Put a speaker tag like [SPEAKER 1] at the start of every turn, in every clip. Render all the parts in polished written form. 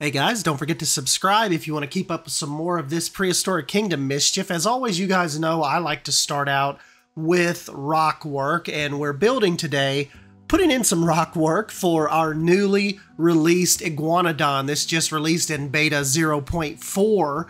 [SPEAKER 1] Hey guys, don't forget to subscribe if you want to keep up with some more of this Prehistoric Kingdom mischief. As always, you guys know I like to start out with rock work, and we're building today, putting in some rock work for our newly released Iguanodon. This just released in beta 0.4.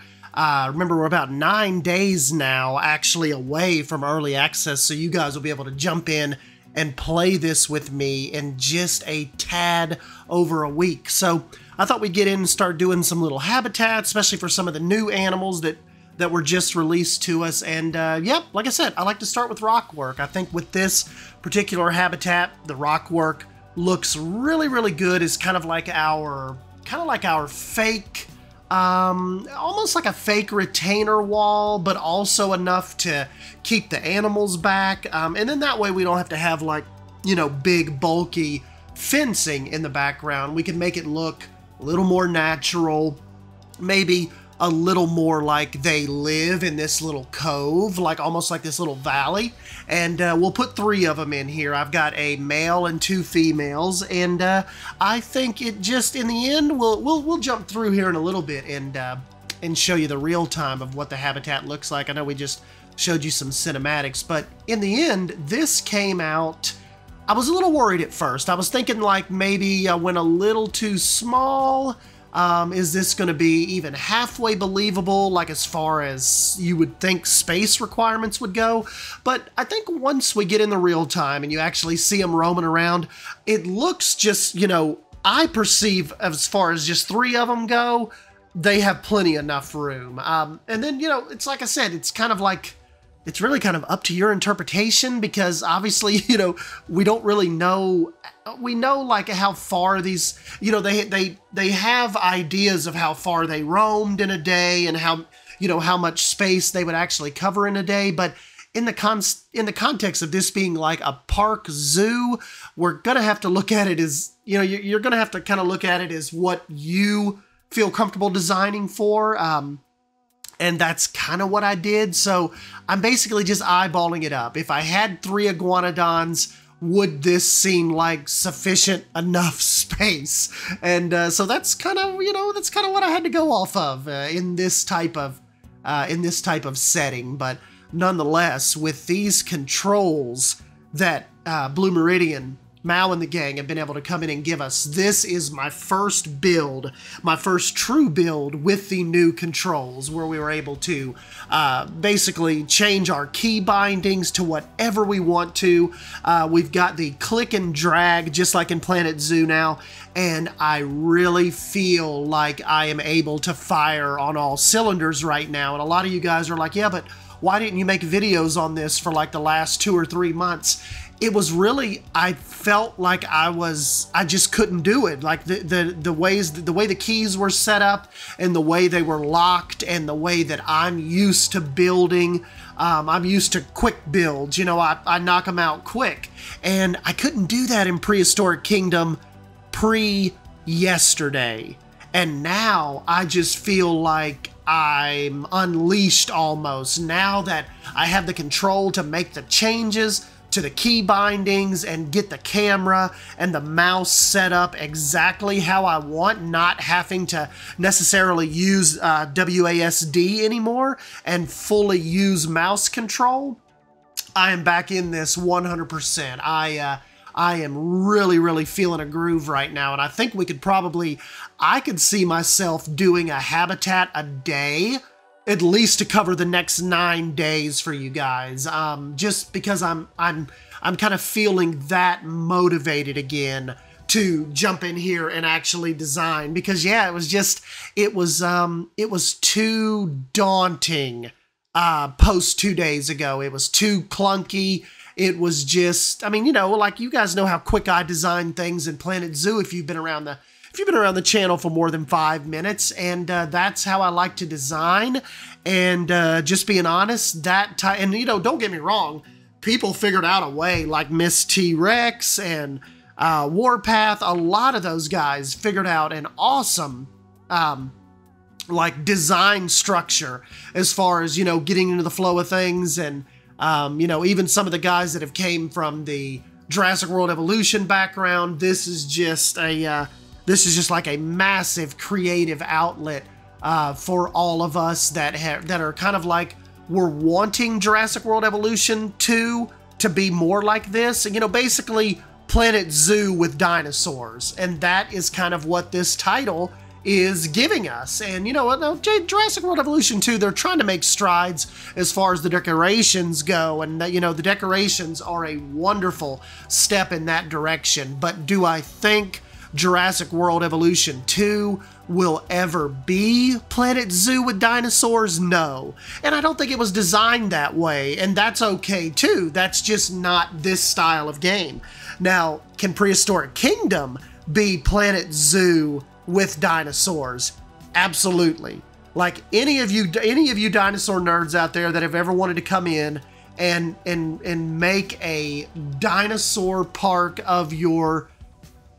[SPEAKER 1] Remember, we're about 9 days now actually away from early access, so you guys will be able to jump in and play this with me in just a tad over a week. So I thought we'd get in and start doing some little habitats, especially for some of the new animals that were just released to us. And yep, like I said, I like to start with rock work. I think with this particular habitat, the rock work looks really, really good. It's kind of like our fake, almost like a fake retainer wall, but also enough to keep the animals back. And then that way we don't have to have, like, you know, big bulky fencing in the background. We can make it look a little more natural, maybe a little more like they live in this little cove, like almost like this little valley. And we'll put 3 of them in here. I've got a male and 2 females, and I think it just, in the end, we'll jump through here in a little bit and show you the real time of what the habitat looks like. I know we just showed you some cinematics, but in the end, this came out. I was a little worried at first. I was thinking, like, maybe I went a little too small. Is this going to be even halfway believable, like as far as you would think space requirements would go? But I think once we get in the real time and you actually see them roaming around, it looks just, you know, I perceive as far as just 3 of them go, they have plenty enough room. And then, you know, it's like I said, it's kind of like, it's really kind of up to your interpretation, because obviously, you know, we don't really know. We know, like, how far these, you know, they have ideas of how far they roamed in a day and how, you know, how much space they would actually cover in a day. But in the context of this being like a park zoo, we're gonna have to look at it as, you know, you're gonna have to kind of look at it as what you feel comfortable designing for. And that's kind of what I did. So I'm basically just eyeballing it up. If I had 3 Iguanodons, would this seem like sufficient enough space? And so that's kind of, you know, that's kind of what I had to go off of in this type of setting. But nonetheless, with these controls that Blue Meridian, Mao and the gang have been able to come in and give us, this is my first build, my first true build with the new controls, where we were able to basically change our key bindings to whatever we want to. We've got the click and drag just like in Planet Zoo now, and I really feel like I am able to fire on all cylinders right now. And a lot of you guys are like, yeah, but why didn't you make videos on this for like the last 2 or 3 months? It was really, I felt like I just couldn't do it. Like the way the keys were set up and the way they were locked and the way that I'm used to building. I'm used to quick builds, you know, I knock them out quick. And I couldn't do that in Prehistoric Kingdom yesterday. And now I just feel like I'm unleashed almost, now that I have the control to make the changes to the key bindings and get the camera and the mouse set up exactly how I want, not having to necessarily use WASD anymore and fully use mouse control. I am back in this 100%. I am really, really feeling a groove right now, and I think we could probably, I could see myself doing a habitat a day, at least to cover the next 9 days for you guys. Just because I'm kind of feeling that motivated again to jump in here and actually design. Because yeah, it was too daunting post 2 days ago. It was too clunky. It was just, I mean, you know, like, you guys know how quick I design things in Planet Zoo if you've been around the channel for more than 5 minutes, and that's how I like to design. And just being honest, and you know, don't get me wrong, people figured out a way, like Miss T-Rex and Warpath. A lot of those guys figured out an awesome like design structure as far as, you know, getting into the flow of things. And you know, even some of the guys that have came from the Jurassic World Evolution background, this is just a this is just like a massive creative outlet for all of us that are kind of like, we're wanting Jurassic World Evolution 2 to be more like this. And, you know, basically Planet Zoo with dinosaurs. And that is kind of what this title is giving us. And, you know what, Jurassic World Evolution 2, they're trying to make strides as far as the decorations go. And, you know, the decorations are a wonderful step in that direction. But do I think Jurassic World Evolution 2 will ever be Planet Zoo with dinosaurs? No. And I don't think it was designed that way, and that's okay too. That's just not this style of game. Now, can Prehistoric Kingdom be Planet Zoo with dinosaurs? Absolutely. Like any of you dinosaur nerds out there that have ever wanted to come in and make a dinosaur park of your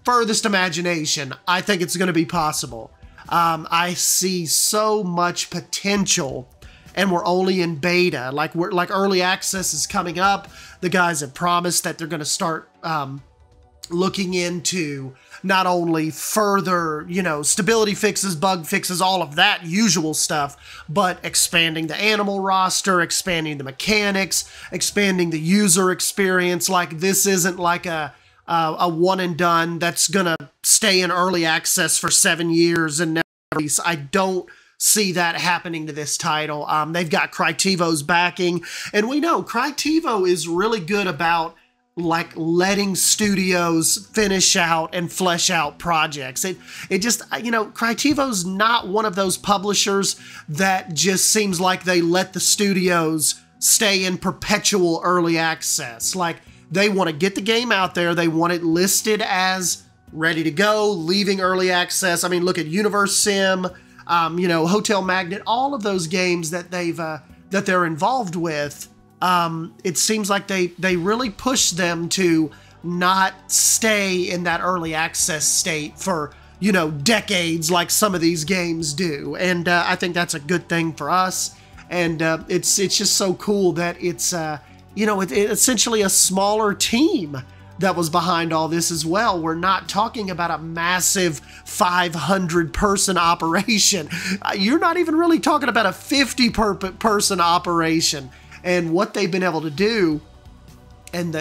[SPEAKER 1] furthest imagination, I think it's going to be possible. I see so much potential, and we're only in beta. Like early access is coming up. The guys have promised that they're going to start looking into not only further, you know, stability fixes, bug fixes, all of that usual stuff, but expanding the animal roster, expanding the mechanics, expanding the user experience. Like, this isn't like a one and done that's gonna stay in early access for 7 years and never release. I don't see that happening to this title. They've got Crytevo's backing, and we know Crytevo is really good about like letting studios finish out and flesh out projects. It just, you know, Crytevo's not one of those publishers that just seems like they let the studios stay in perpetual early access. Like, they want to get the game out there. They want it listed as ready to go, leaving early access. I mean, look at Universe Sim, you know, Hotel Magnet, all of those games that they're involved with. It seems like they really push them to not stay in that early access state for, you know, decades like some of these games do. And I think that's a good thing for us. And it's just so cool that it's you know, it's essentially a smaller team that was behind all this as well. We're not talking about a massive 500-person operation. You're not even really talking about a 50-person operation. And what they've been able to do, and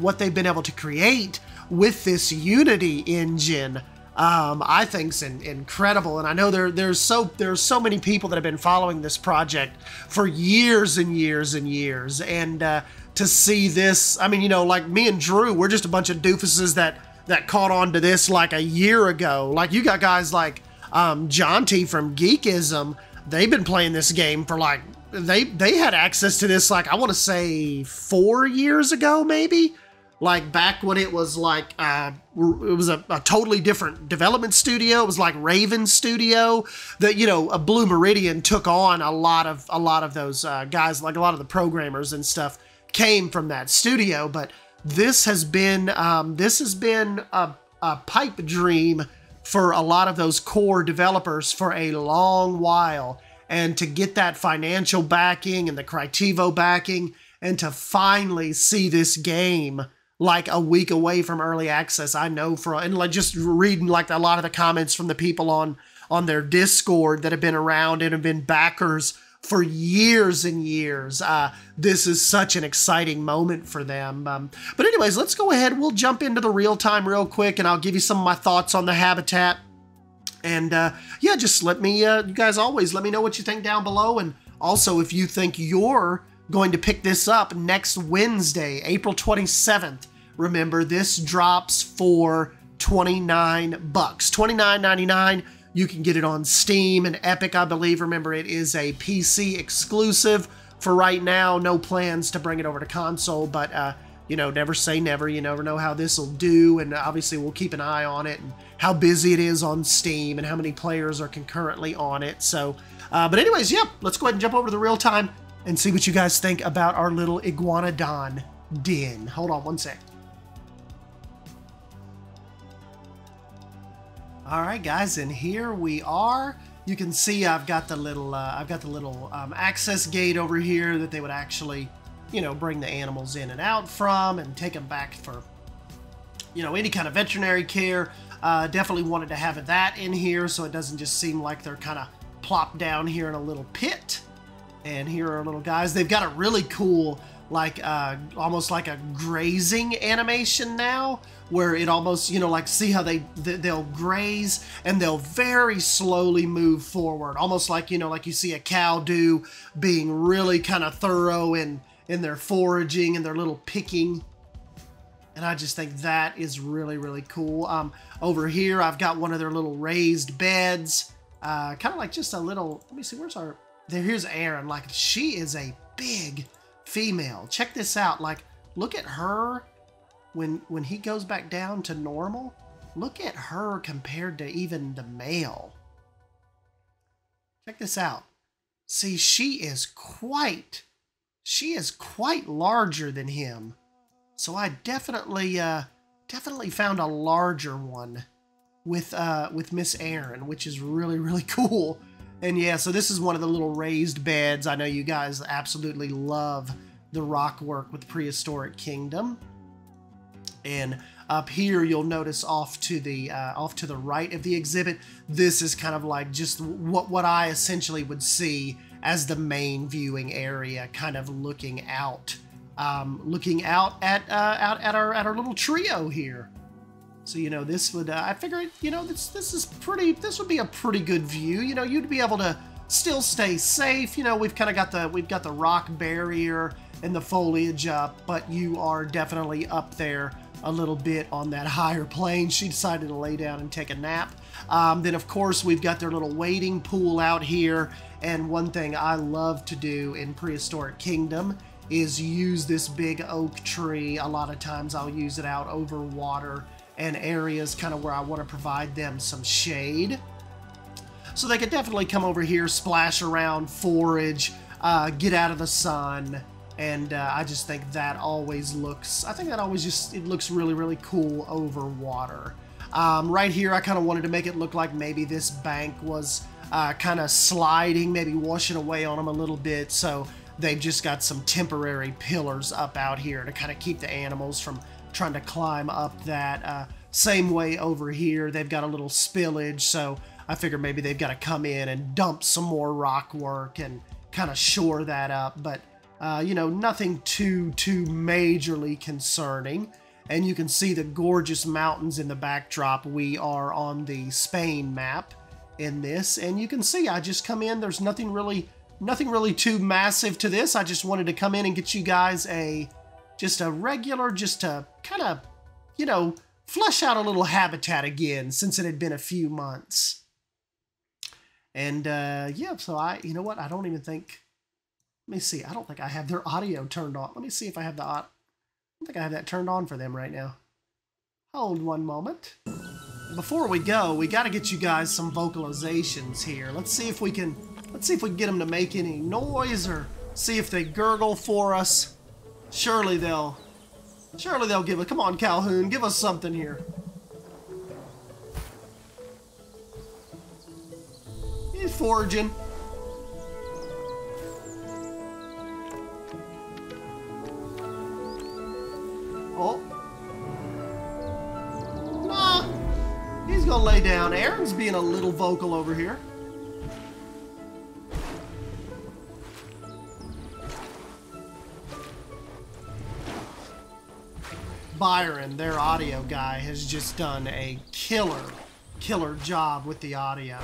[SPEAKER 1] what they've been able to create with this Unity engine, I think's incredible. And I know there's so many people that have been following this project for years and years and years. And to see this, I mean, you know, like me and Drew, we're just a bunch of doofuses that caught on to this like a year ago. Like, you got guys like Jonty from Geekism. They've been playing this game for like, they had access to this, like, I want to say 4 years ago, maybe. Like, back when it was like, it was a totally different development studio. It was like Raven Studio. That, you know, Blue Meridian took on a lot of those guys, like a lot of the programmers and stuff came from that studio. But this has been a pipe dream for a lot of those core developers for a long while. And to get that financial backing and the Crytevo backing, and to finally see this game like a week away from early access, I know and like just reading like a lot of the comments from the people on their Discord that have been around and have been backers for years and years, this is such an exciting moment for them. But anyways, let's go ahead. We'll jump into the real time real quick, and I'll give you some of my thoughts on the habitat. And yeah, just let me, you guys always let me know what you think down below. And also, if you think you're going to pick this up next Wednesday, April 27th, remember, this drops for $29, $29.99. You can get it on Steam and Epic, I believe. Remember, it is a PC exclusive for right now. No plans to bring it over to console, but you know, never say never. You never know how this will do, and obviously we'll keep an eye on it and how busy it is on Steam and how many players are concurrently on it. So, but anyways, yeah, let's go ahead and jump over to the real time and see what you guys think about our little Iguanodon den. Hold on one sec. All right, guys, and here we are. You can see I've got the little access gate over here that they would actually, you know, bring the animals in and out from and take them back for you know, any kind of veterinary care. Definitely wanted to have that in here so it doesn't just seem like they're kind of plopped down here in a little pit. And here are little guys. They've got a really cool, like, almost like a grazing animation now, where it almost, you know, like, see how they'll graze and they'll very slowly move forward, almost like, you know, like you see a cow do, being really kind of thorough in their foraging and their little picking. And I just think that is really, really cool. Over here, I've got one of their little raised beds, kind of like just a little, let me see, where's our, here's Erin. Like, she is a big female. Check this out. Like, look at her when he goes back down to normal. Look at her compared to even the male. Check this out. See, she is quite larger than him. So I definitely found a larger one with Miss Erin, which is really, really cool. And yeah, so this is one of the little raised beds. I know you guys absolutely love the rock work with Prehistoric Kingdom. And up here, you'll notice off to the right of the exhibit, this is kind of like just what I essentially would see as the main viewing area, kind of looking out at our little trio here. So, you know, this would, I figured, you know, this would be a pretty good view. You know, you'd be able to still stay safe. You know, we've got the rock barrier and the foliage up, but you are definitely up there a little bit on that higher plane. She decided to lay down and take a nap. Then, of course, we've got their little wading pool out here. And one thing I love to do in Prehistoric Kingdom is use this big oak tree. A lot of times I'll use it out over water and areas kind of where I want to provide them some shade. So they could definitely come over here, splash around, forage, get out of the sun. And I just think that always looks, it looks really, really cool over water. Right here, I kind of wanted to make it look like maybe this bank was kind of sliding, maybe washing away on them a little bit. So they've just got some temporary pillars up out here to kind of keep the animals from trying to climb up that. Same way over here, they've got a little spillage, so I figure maybe they've got to come in and dump some more rock work and kind of shore that up. But you know, nothing too majorly concerning. And you can see the gorgeous mountains in the backdrop. We are on the Spain map in this, and you can see I just come in. There's nothing really too massive to this. I just wanted to come in and get you guys just to kind of, you know, flesh out a little habitat again since it had been a few months. And yeah, so you know what? I don't even think. Let me see. I don't think I have their audio turned on. Let me see if I have I don't think I have that turned on for them right now. Hold one moment. Before we go, we got to get you guys some vocalizations here. Let's see if we can get them to make any noise or see if they gurgle for us. Surely they'll give it. Come on, Calhoun, give us something here. He's foraging. Oh. Nah. He's gonna lay down. Erin's being a little vocal over here. Byron, their audio guy, has just done a killer job with the audio.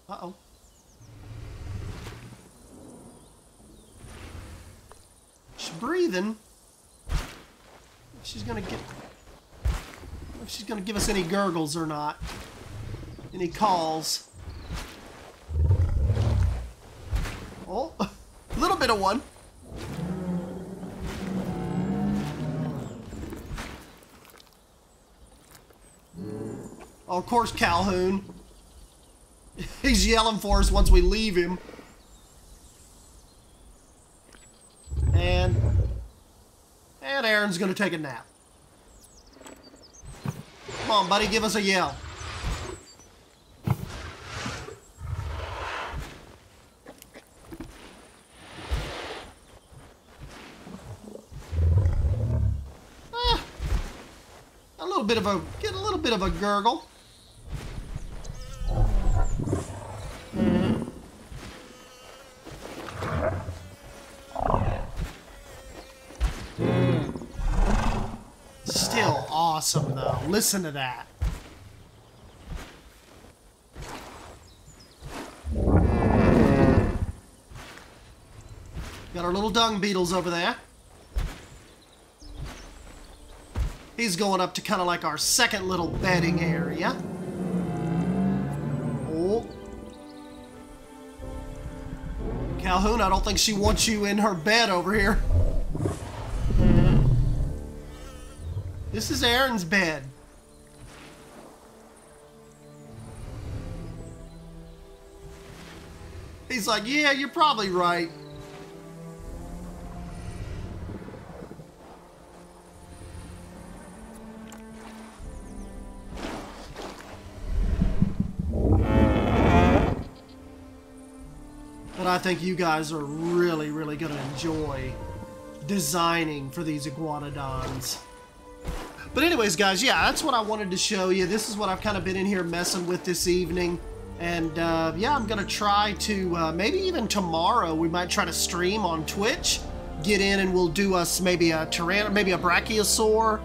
[SPEAKER 1] Uh-oh. She's breathing. She's gonna give us any gurgles or not. Any calls. Oh, a little bit of one. Oh, of course, Calhoun. He's yelling for us once we leave him. And Erin's gonna take a nap. Come on, buddy, give us a yell. bit of a gurgle. Still awesome though. Listen to that. Got our little dung beetles over there. He's going up to kind of like our second little bedding area. Oh. Calhoun, I don't think she wants you in her bed over here. This is Aaron's bed. He's like, yeah, you're probably right. But I think you guys are really, really going to enjoy designing for these iguanodons. But anyways, guys, yeah, that's what I wanted to show you. This is what I've kind of been in here messing with this evening. And, yeah, I'm going to try to, maybe even tomorrow, we might try to stream on Twitch. Get in and we'll do us maybe a Brachiosaur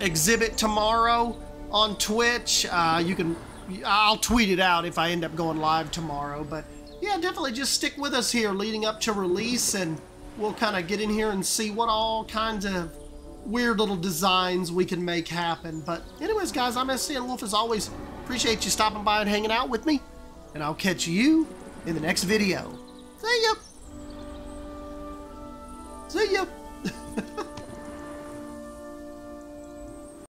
[SPEAKER 1] exhibit tomorrow on Twitch. I'll tweet it out if I end up going live tomorrow. But, yeah, definitely just stick with us here leading up to release. And we'll kind of get in here and see what all kinds of weird little designs we can make happen. But anyways, guys, I'm SCN Wolf as always. Appreciate you stopping by and hanging out with me. And I'll catch you in the next video. See ya!